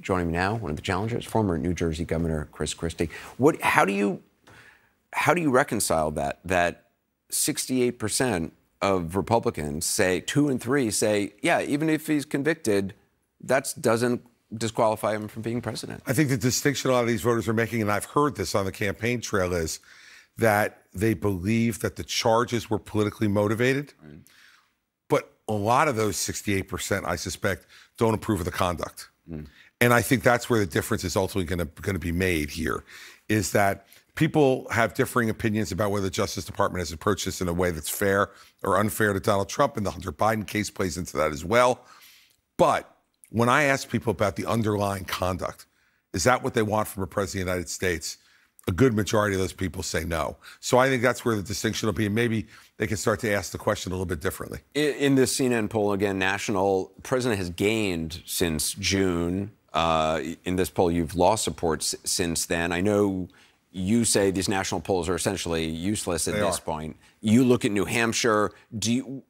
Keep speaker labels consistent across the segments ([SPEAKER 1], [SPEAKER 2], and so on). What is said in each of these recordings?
[SPEAKER 1] joining me now, one of the challengers, former New Jersey Governor Chris Christie. How do you reconcile that 68% of Republicans say, 2 and 3 say, yeah, even if he's convicted, that doesn't disqualify him from being president?
[SPEAKER 2] I think the distinction a lot of these voters are making, and I've heard this on the campaign trail, is that they believe that the charges were politically motivated. Right. But a lot of those 68%, I suspect, don't approve of the conduct. And I think that's where the difference is ultimately going to be made here, is that people have differing opinions about whether the Justice Department has approached this in a way that's fair or unfair to Donald Trump, and the Hunter Biden case plays into that as well. But when I ask people about the underlying conduct, is that what they want from a president of the United States? A good majority of those people say no. So I think that's where the distinction will be, and maybe they can start to ask the question a little bit differently.
[SPEAKER 1] In this CNN poll, again, national, president has gained since June. In this poll, you've lost support since then. I know you say these national polls are essentially useless at this point. You look at New Hampshire.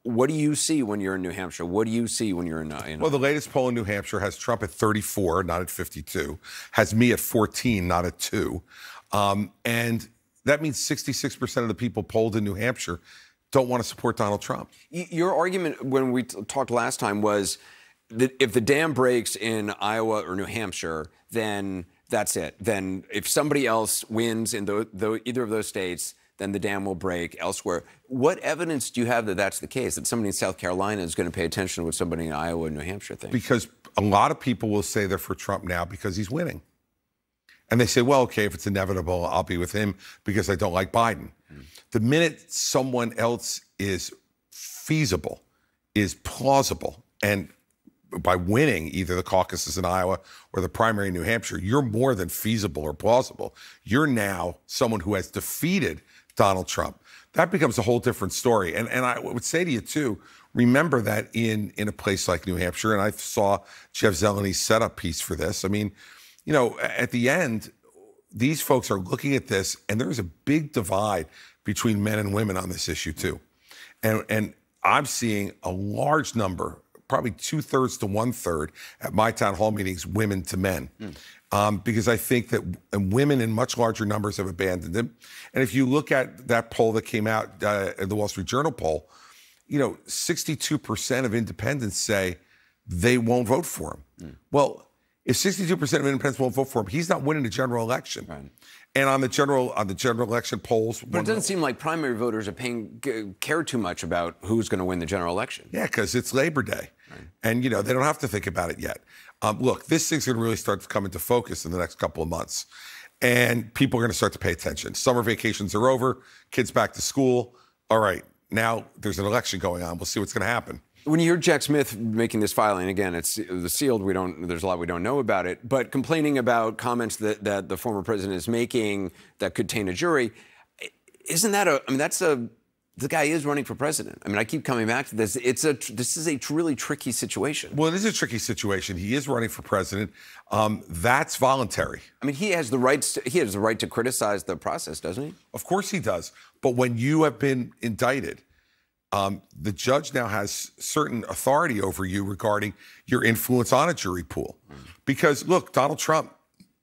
[SPEAKER 1] What do you see when you're in New Hampshire? What do you see when you're in
[SPEAKER 2] Well, the latest poll in New Hampshire has Trump at 34, not at 52. Has me at 14, not at 2. And that means 66% of the people polled in New Hampshire don't want to support Donald Trump.
[SPEAKER 1] Your argument when we talked last time was that if the dam breaks in Iowa or New Hampshire, then that's it. Then if somebody else wins in either of those states, then the dam will break elsewhere. What evidence do you have that that's the case, that somebody in South Carolina is going to pay attention to what somebody in Iowa and New Hampshire thinks?
[SPEAKER 2] Because a lot of people will say they're for Trump now because he's winning. And they say, well, okay, if it's inevitable, I'll be with him because I don't like Biden. The minute someone else is feasible, is plausible, and by winning either the caucuses in Iowa or the primary in New Hampshire, you're more than feasible or plausible. You're now someone who has defeated Donald Trump. That becomes a whole different story. And I would say to you, too, remember that in a place like New Hampshire, and I saw Jeff Zeleny setup piece for this. I mean, you know, at the end, these folks are looking at this, and there's a big divide between men and women on this issue, too. And I'm seeing a large number, probably 2/3 to 1/3 at my town hall meetings, women to men. Because I think that women in much larger numbers have abandoned him. And if you look at that poll that came out, the Wall Street Journal poll, you know, 62% of independents say they won't vote for him. Well, if 62% of independents won't vote for him, he's not winning the general election. Right. And on the general election polls,
[SPEAKER 1] but it doesn't seem like primary voters are care too much about who's going to win the general election.
[SPEAKER 2] Yeah, because it's Labor Day, and you know they don't have to think about it yet. Look, this thing's going to really start to come into focus in the next couple of months, and people are going to start to pay attention. Summer vacations are over, kids back to school. All right, now there's an election going on. We'll see what's going to happen.
[SPEAKER 1] When you hear Jack Smith making this filing, again, it's sealed. There's a lot we don't know about it, but complaining about comments that the former president is making that could taint a jury, isn't that the guy is running for president. I mean, I keep coming back to this. This is a really tricky situation.
[SPEAKER 2] Well, it is a tricky situation. He is running for president. That's voluntary.
[SPEAKER 1] I mean, he has the right to criticize the process, doesn't he?
[SPEAKER 2] Of course he does. But when you have been indicted, the judge now has certain authority over you regarding your influence on a jury pool. Because, look, Donald Trump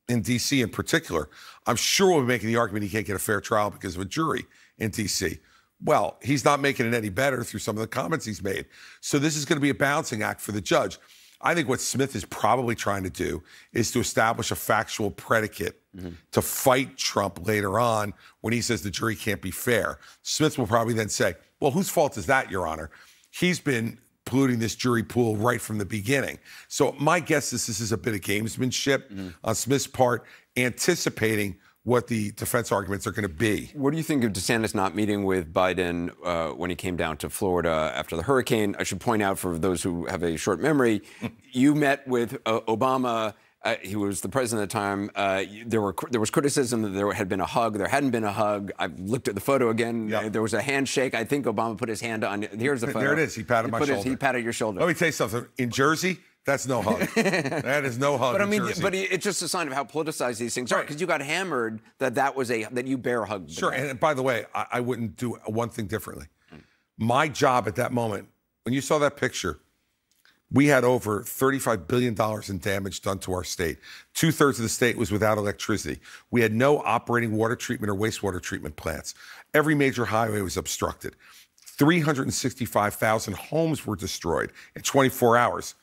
[SPEAKER 2] in D.C. in particular, I'm sure will be making the argument he can't get a fair trial because of a jury in D.C. Well, he's not making it any better through some of the comments he's made. So this is going to be a balancing act for the judge. I think what Smith is probably trying to do is to establish a factual predicate to fight Trump later on when he says the jury can't be fair. Smith will probably then say, well, whose fault is that, Your Honor? He's been polluting this jury pool right from the beginning. So my guess is this is a bit of gamesmanship on Smith's part, anticipating what the defense arguments are going to be.
[SPEAKER 1] What do you think of DeSantis not meeting with Biden when he came down to Florida after the hurricane? I should point out, for those who have a short memory, you met with Obama. He was the president at the time. There was criticism that there had been a hug. There hadn't been a hug. I've looked at the photo again. Yep. There was a handshake. I think Obama put his hand on. Here's the photo.
[SPEAKER 2] There it is. He patted my shoulder.
[SPEAKER 1] He patted your shoulder.
[SPEAKER 2] Let me tell you something. In Jersey, that's no hug. That is no hug.
[SPEAKER 1] But I mean,
[SPEAKER 2] Jersey.
[SPEAKER 1] but it's just a sign of how politicized these things are. Because you got hammered that you bear hugged.
[SPEAKER 2] Sure. And by the way, I wouldn't do one thing differently. My job at that moment, when you saw that picture, We had over $35 billion in damage done to our state. 2/3 of the state was without electricity. We had no operating water treatment or wastewater treatment plants. Every major highway was obstructed. 365,000 homes were destroyed in 24 hours.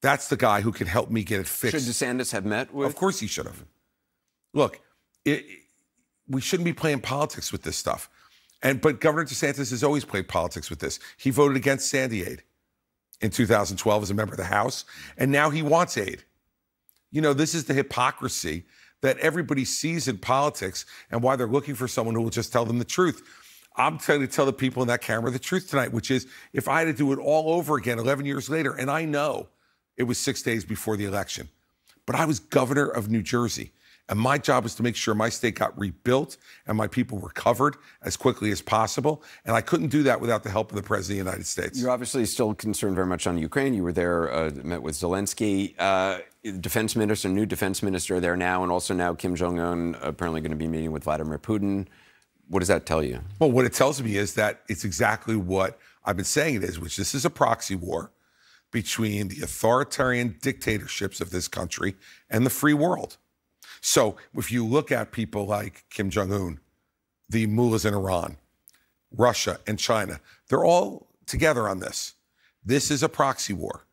[SPEAKER 2] That's the guy who can help me get it fixed.
[SPEAKER 1] Should DeSantis have met with?
[SPEAKER 2] Of course he should have. Look, we shouldn't be playing politics with this stuff. But Governor DeSantis has always played politics with this. He voted against Sandy aid in 2012 as a member of the House, and now he wants aid. You know, this is the hypocrisy that everybody sees in politics and why they're looking for someone who will just tell them the truth. I'm trying to tell the people in that camera the truth tonight, which is if I had to do it all over again 11 years later, and I know it was 6 days before the election, but I was governor of New Jersey, and my job was to make sure my state got rebuilt and my people recovered as quickly as possible, and I couldn't do that without the help of the President of the United States.
[SPEAKER 1] You're obviously still concerned very much on Ukraine. You were there, met with Zelensky. Defense minister, new defense minister there now, and also now Kim Jong-un apparently going to be meeting with Vladimir Putin. What does that tell you?
[SPEAKER 2] Well, what it tells me is that it's exactly what I've been saying it is, which this is a proxy war between the authoritarian dictatorships of this country and the free world. So if you look at people like Kim Jong-un, the mullahs in Iran, Russia, and China, they're all together on this. This is a proxy war.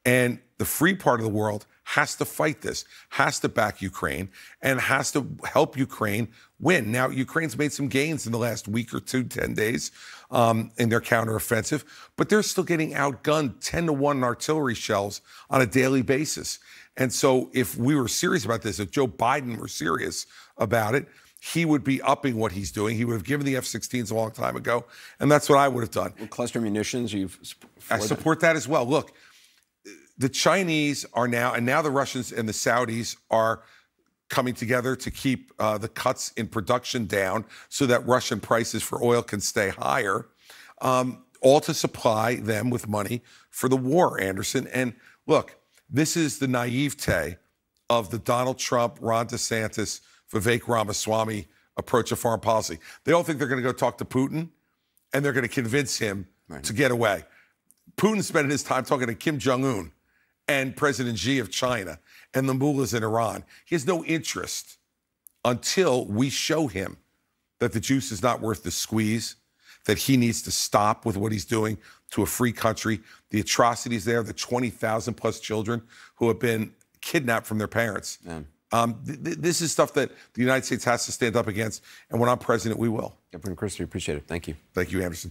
[SPEAKER 2] And the free part of the world has to fight this, has to back Ukraine, and has to help Ukraine win. Now, Ukraine's made some gains in the last week or two, 10 days, in their counteroffensive, but they're still getting outgunned 10-to-1 in artillery shells on a daily basis. And so if we were serious about this, if Joe Biden were serious about it, he would be upping what he's doing. He would have given the F-16s a long time ago, and that's what I would have done.
[SPEAKER 1] Well, cluster munitions,
[SPEAKER 2] I support that as well. Look, the Chinese are now, and now the Russians and the Saudis are coming together to keep the cuts in production down so that Russian prices for oil can stay higher, all to supply them with money for the war, Anderson. And look, this is the naivete of the Donald Trump, Ron DeSantis, Vivek Ramaswamy approach of foreign policy. They all think they're going to go talk to Putin, and they're going to convince him to get away. Putin's spending his time talking to Kim Jong-un and President Xi of China and the mullahs in Iran. He has no interest until we show him that the juice is not worth the squeeze, that he needs to stop with what he's doing to a free country, the atrocities there, the 20,000 plus children who have been kidnapped from their parents. This is stuff that the United States has to stand up against, and when I'm president, we will.
[SPEAKER 1] Governor Christie, appreciate it. Thank you.
[SPEAKER 2] Thank you, Anderson.